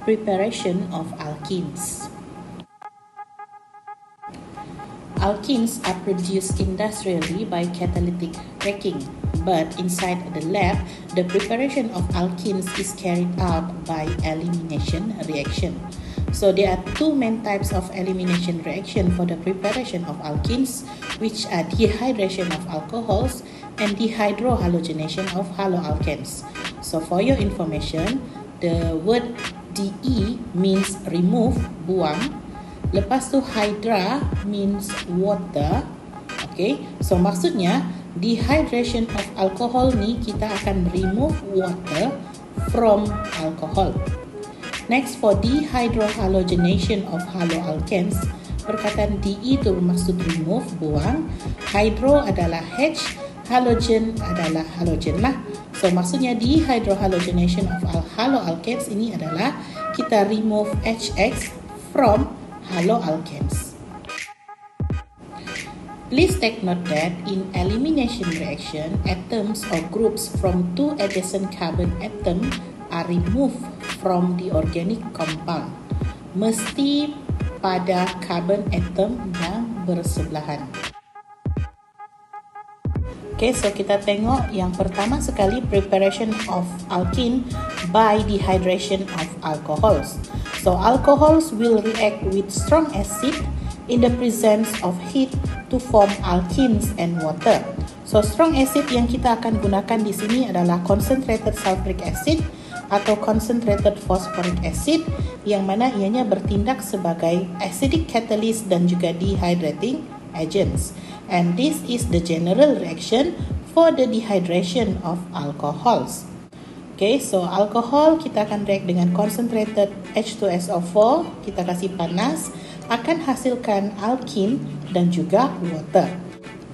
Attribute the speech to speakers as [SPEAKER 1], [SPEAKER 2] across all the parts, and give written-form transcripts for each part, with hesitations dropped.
[SPEAKER 1] Preparation of alkenes. Alkenes are produced industrially by catalytic cracking, but inside the lab, the preparation of alkenes is carried out by elimination reaction. So there are two main types of elimination reaction for the preparation of alkenes, which are dehydration of alcohols and dehydrohalogenation of haloalkanes. So for your information, the word DE means remove, buang. Lepas tu hydra means water. Okay, so maksudnya dehydration of alcohol ni kita akan remove water from alcohol. Next, for dehydrohalogenation of haloalkanes, perkataan DE itu bermaksud remove, buang. Hydro adalah H, halogen adalah halogen lah. So maksudnya dehydrohalogenation of haloalkanes ini adalah kita remove HX from haloalkanes. Please take note that in elimination reaction, atoms or groups from two adjacent carbon atom are removed from the organic compound. Mesti pada carbon atom yang bersebelahan. Okay, so kita tengok yang pertama sekali, preparation of alkene by dehydration of alcohols. So alcohols will react with strong acid in the presence of heat to form alkenes and water. So strong acid yang kita akan gunakan di sini adalah concentrated sulfuric acid atau concentrated phosphoric acid, yang mana ianya bertindak sebagai acidic catalyst dan juga dehydrating agents. And this is the general reaction for the dehydration of alcohols. Okay, so alkohol kita akan react dengan concentrated H2SO4, kita kasih panas, akan hasilkan alkene dan juga water.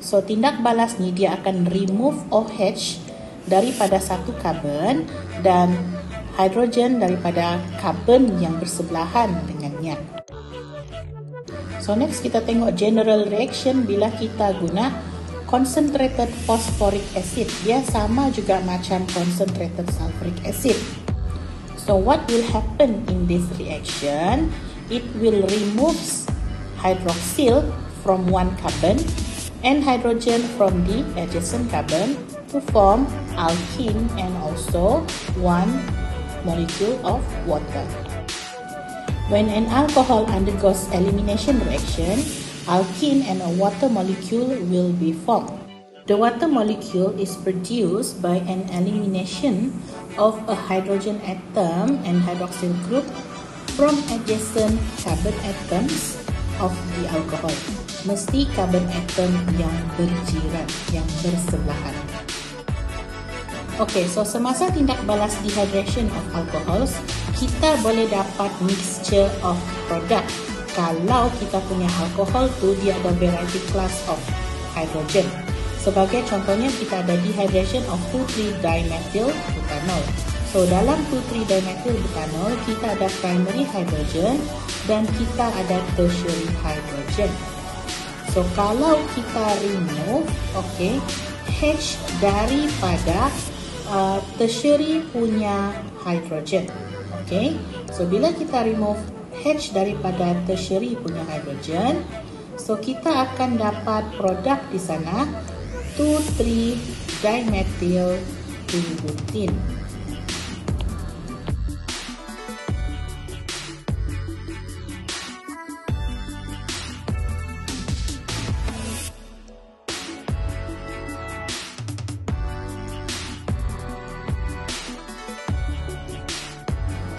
[SPEAKER 1] So tindak balas ni dia akan remove OH daripada satu karbon dan hidrogen daripada karbon yang bersebelahan dengannya. So next kita tengok general reaction bila kita guna concentrated phosphoric acid. Dia sama juga macam concentrated sulfuric acid. So what will happen in this reaction? It will remove hydroxyl from one carbon and hydrogen from the adjacent carbon to form alkene and also one molecule of water. When an alcohol undergoes elimination reaction, alkene and a water molecule will be formed. The water molecule is produced by an elimination of a hydrogen atom and hydroxyl group from adjacent carbon atoms of the alcohol. Mesti carbon atom yang berjiran, yang bersebelahan. Okay, so semasa tindak balas dehydration of alcohols, kita boleh dapat mixture of product. Kalau kita punya alkohol tu dia ada variety class of hydrogen. Sebagai contohnya kita ada dehydration of 2,3-dimethyl butanol. So dalam 2,3-dimethyl butanol kita ada primary hydrogen dan kita ada tertiary hydrogen. So kalau kita remove H daripada tertiary punya hydrogen. Okay, so bila kita remove H daripada tertiary punya hydrogen, so kita akan dapat produk di sana 2,3-dimethyl butene.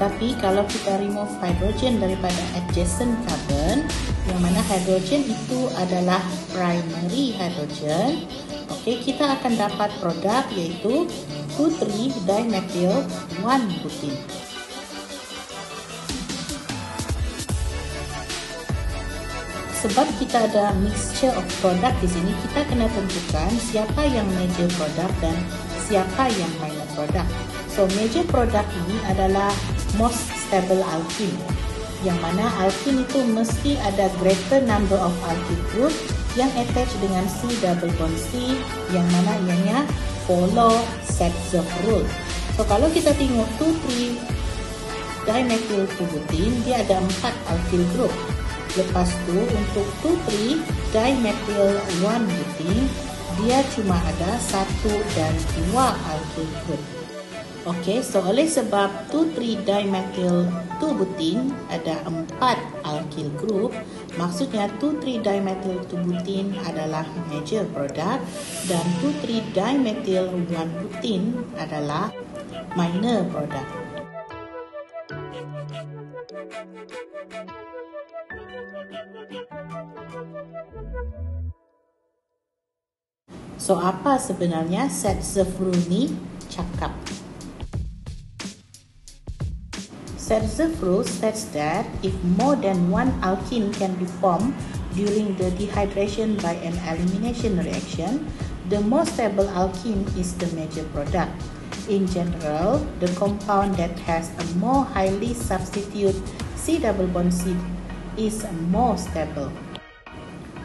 [SPEAKER 1] Tapi kalau kita remove hydrogen daripada adjacent carbon, yang mana hydrogen itu adalah primary hydrogen, kita akan dapat produk iaitu 2,3-dimethyl 1-butene. Sebab kita ada mixture of product di sini, kita kena tentukan siapa yang major product dan siapa yang minor product. So major product ini adalah most stable alkene, yang mana alkene itu mesti ada greater number of alkyl group yang attach dengan C double bond C, yang mana ianya follow Sapsov rule. So kalau kita tengok dimethyl 2-butene, dia ada 4 alkyl group. Lepas tu untuk 2,3-dimethyl 1-butene, dia cuma ada 1 dan 2 alkyl group. Okey, so oleh sebab 2,3-dimethyl 2-butene ada 4 alkyl group, maksudnya 2,3-dimethyl 2-butene adalah major product dan 2,3-dimethyl 1-butene adalah minor product. So apa sebenarnya Sachs-Zerf-Rule ni cakap? Sachs-Zerf-Rule states that if more than one alkene can be formed during the dehydration by an elimination reaction, the most stable alkene is the major product. In general, the compound that has a more highly substitute C double bond C is more stable.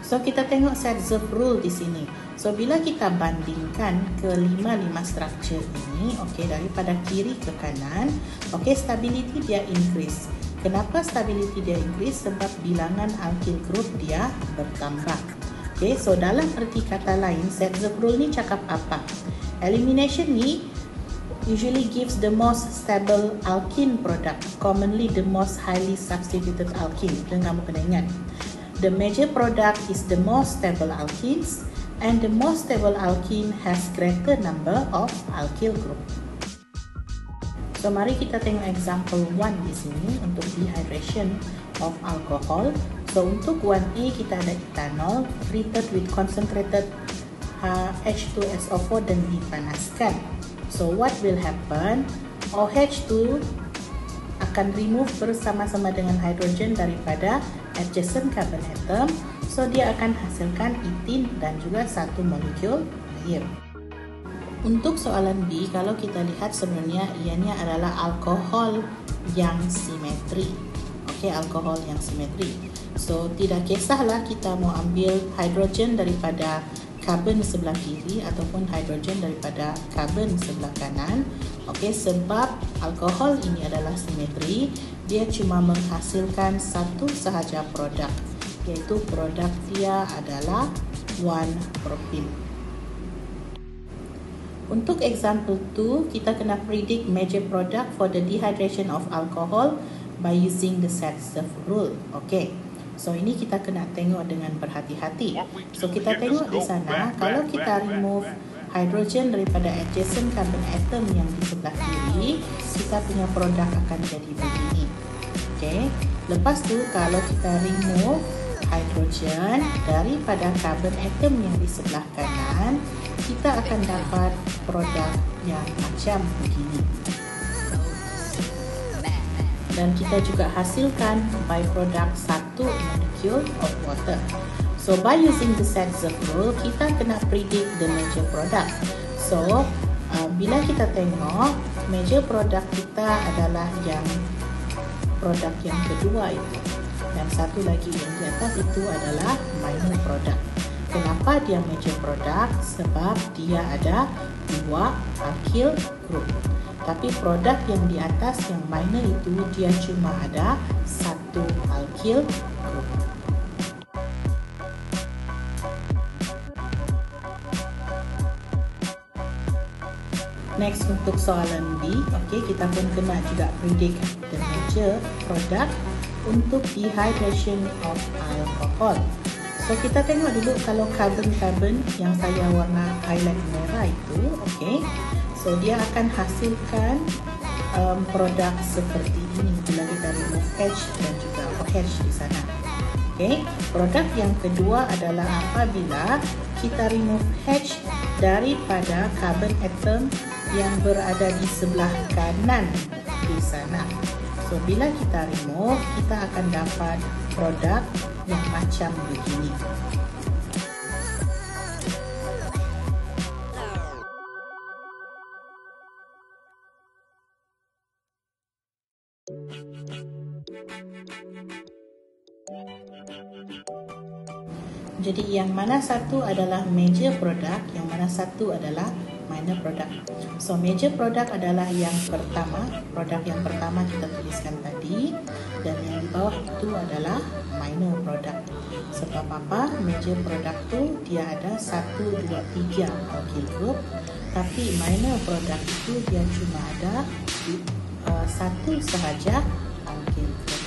[SPEAKER 1] So kita tengok Sachs-Zerf-Rule di sini. So bila kita bandingkan kelima-lima struktur ini, okey, daripada kiri ke kanan, okey, stability dia increase. Kenapa stability dia increase? Sebab bilangan alkyl group dia bertambah. Okey, so dalam erti kata lain, Sachs-Zerf-Rule ni cakap apa? Elimination ni usually gives the most stable alkene product, commonly the most highly substituted alkene. Dan kamu kena ingat, the major product is the most stable alkenes, and the most stable alkene has greater number of alkyl group. So mari kita tengok example 1 di sini untuk dehydration of alcohol. So untuk 1A kita ada ethanol treated with concentrated H2SO4 dan dipanaskan. So what will happen? OH2 akan remove bersama-sama dengan hidrogen daripada adjacent carbon atom. So dia akan hasilkan etin dan juga satu molekul air. Untuk soalan B, kalau kita lihat sebenarnya ianya adalah alkohol yang simetri. Okey, alkohol yang simetri. So tidak kisahlah kita mau ambil hidrogen daripada karbon sebelah kiri ataupun hidrogen daripada karbon sebelah kanan. Okey, sebab alkohol ini adalah simetri, dia cuma menghasilkan satu sahaja produk, iaitu produk dia adalah 1-propene. Untuk example 2, kita kena predict major product for the dehydration of alcohol by using the Sachs-Zerf-Rule. Okay, so ini kita kena tengok dengan berhati-hati. So kita tengok di sana, kalau kita remove hidrogen daripada adjacent carbon atom yang di sebelah kiri, kita punya produk akan jadi begini. Okay, lepas tu kalau kita remove hidrogen daripada carbon atom yang di sebelah kanan, kita akan dapat produk yang macam begini. Dan kita juga hasilkan byproduct satu molecule of water. So by using the Sachs-Zerf-Rule, kita kena predict the major product. So bila kita tengok, major product kita adalah yang produk yang kedua itu. Dan satu lagi yang di atas itu adalah minor product. Kenapa dia major product? Sebab dia ada 2 alkyl group. Tapi produk yang di atas yang minor itu dia cuma ada 1 alkyl group. Next untuk soalan B, okey, kita pun kena juga predict the major product untuk dehydration of alcohol. So kita tengok dulu kalau karbon-karbon yang saya warna highlight merah itu, okey. So dia akan hasilkan produk seperti ini bila kita remove H dan juga OH di sana. Okey, produk yang kedua adalah apabila kita remove H daripada carbon atom yang berada di sebelah kanan di sana. So bila kita remove, kita akan dapat produk yang macam begini. Jadi yang mana satu adalah major product, yang mana satu adalah minor product. So major product adalah yang pertama, produk yang pertama kita tuliskan tadi, dan yang di bawah itu adalah minor product. Sebab apa? Major product tu dia ada 1, 2, 3 alkyl group, tapi minor product itu dia cuma ada satu sahaja alkyl group.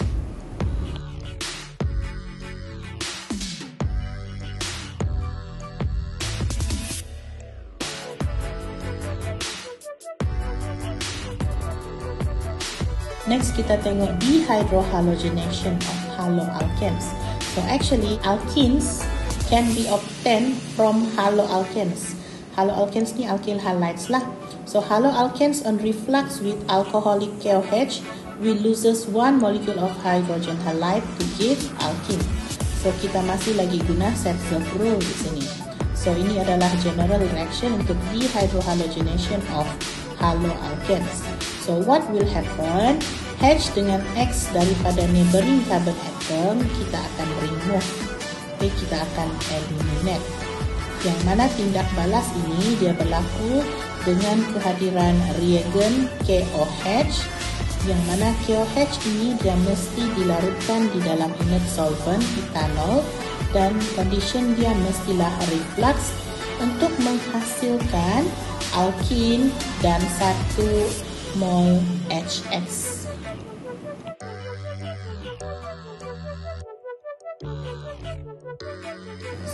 [SPEAKER 1] Next, kita tengok dehydrohalogenation of haloalkanes. So actually, alkenes can be obtained from haloalkanes. Haloalkanes ni alkyl halides lah. So haloalkanes on reflux with alcoholic KOH will loses one molecule of hydrogen halide to give alkene. So kita masih lagi guna Setzer rule di sini. So ini adalah general reaction untuk dehydrohalogenation of haloalkanes. So what will happen? H dengan X daripada neighboring carbon atom kita akan remove. Okay, kita akan eliminate. Yang mana tindak balas ini dia berlaku dengan kehadiran reagen KOH, yang mana KOH ini dia mesti dilarutkan di dalam inert solvent etanol, dan condition dia mestilah reflux untuk menghasilkan alkene dan 1 mol HX.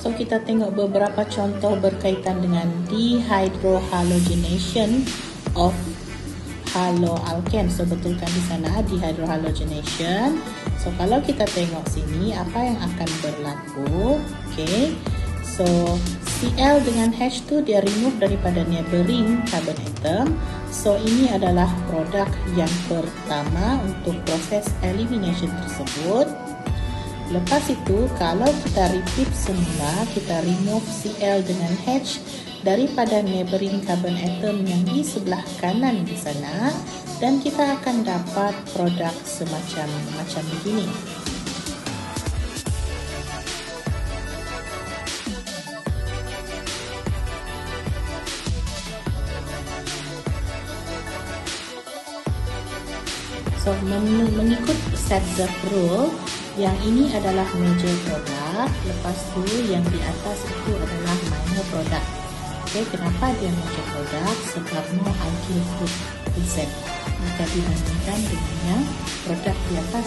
[SPEAKER 1] So kita tengok beberapa contoh berkaitan dengan dehydrohalogenation of haloalkane. So betulkan di sana dehydrohalogenation. So kalau kita tengok sini apa yang akan berlaku? Okay. So Cl dengan H2 dia remove daripada neighboring carbon atom. So ini adalah produk yang pertama untuk proses elimination tersebut. Lepas itu, kalau kita repeat semula, kita remove Cl dengan H daripada neighboring carbon atom yang di sebelah kanan di sana, dan kita akan dapat produk semacam begini. So mengikut Setzer rule, yang ini adalah major product, lepas tu yang di atas itu adalah minor product. Okay, kenapa dia major product? Sebab no alkyl group present jika dibandingkan dengan yang produk di atas.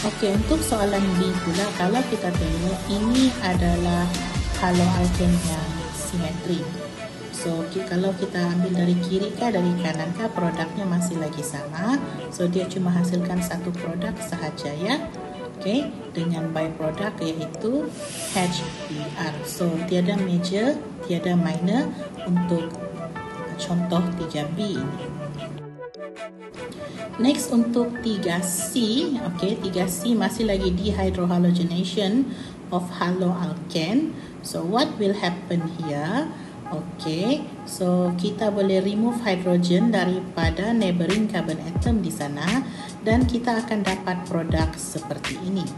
[SPEAKER 1] Okay, untuk soalan B pula, kalau kita tengok ini adalah haloalkane yang simetri. So kalau kita ambil dari kiri ke dari kanan ke, produknya masih lagi sama. So dia cuma hasilkan satu produk sahaja ya. Okay, dengan byproduct iaitu HBr. So tiada major, tiada minor untuk contoh 3B ini. Next untuk 3C. Okay, 3C masih lagi dehydrohalogenation of haloalkane. So what will happen here? Okay, so kita boleh remove hydrogen daripada neighboring carbon atom di sana, dan kita akan dapat produk seperti ini.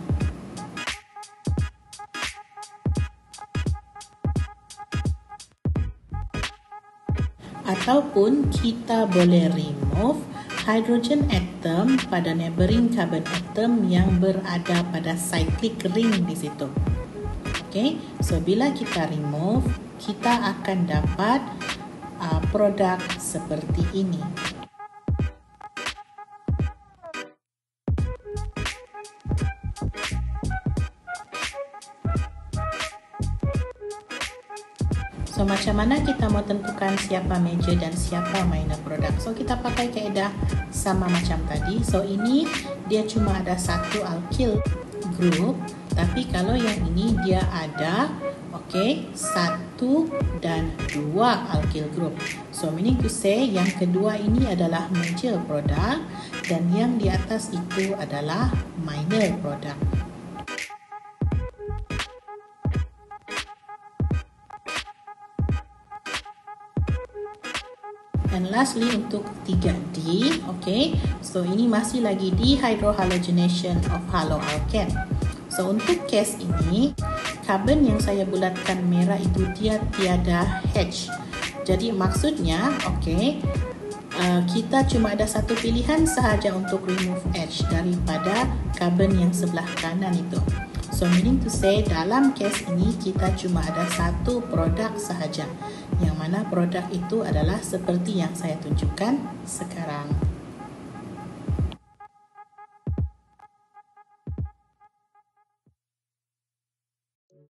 [SPEAKER 1] Ataupun kita boleh remove hydrogen atom pada neighboring carbon atom yang berada pada cyclic ring di situ. Okay, so bila kita remove, kita akan dapat produk seperti ini. So macam mana kita mau tentukan siapa major dan siapa minor product? So kita pakai kaedah sama macam tadi. So ini dia cuma ada satu alkyl group, tapi kalau yang ini dia ada satu dan dua alkyl group. So meaning to say yang kedua ini adalah major product dan yang di atas itu adalah minor product. Dan lastly untuk 3D, so ini masih lagi dehydrohalogenation of haloalkane. So untuk case ini, carbon yang saya bulatkan merah itu dia tiada H. Jadi maksudnya, kita cuma ada satu pilihan sahaja untuk remove H daripada carbon yang sebelah kanan itu. So meaning to say, dalam kes ini kita cuma ada satu produk sahaja, yang mana produk itu adalah seperti yang saya tunjukkan sekarang.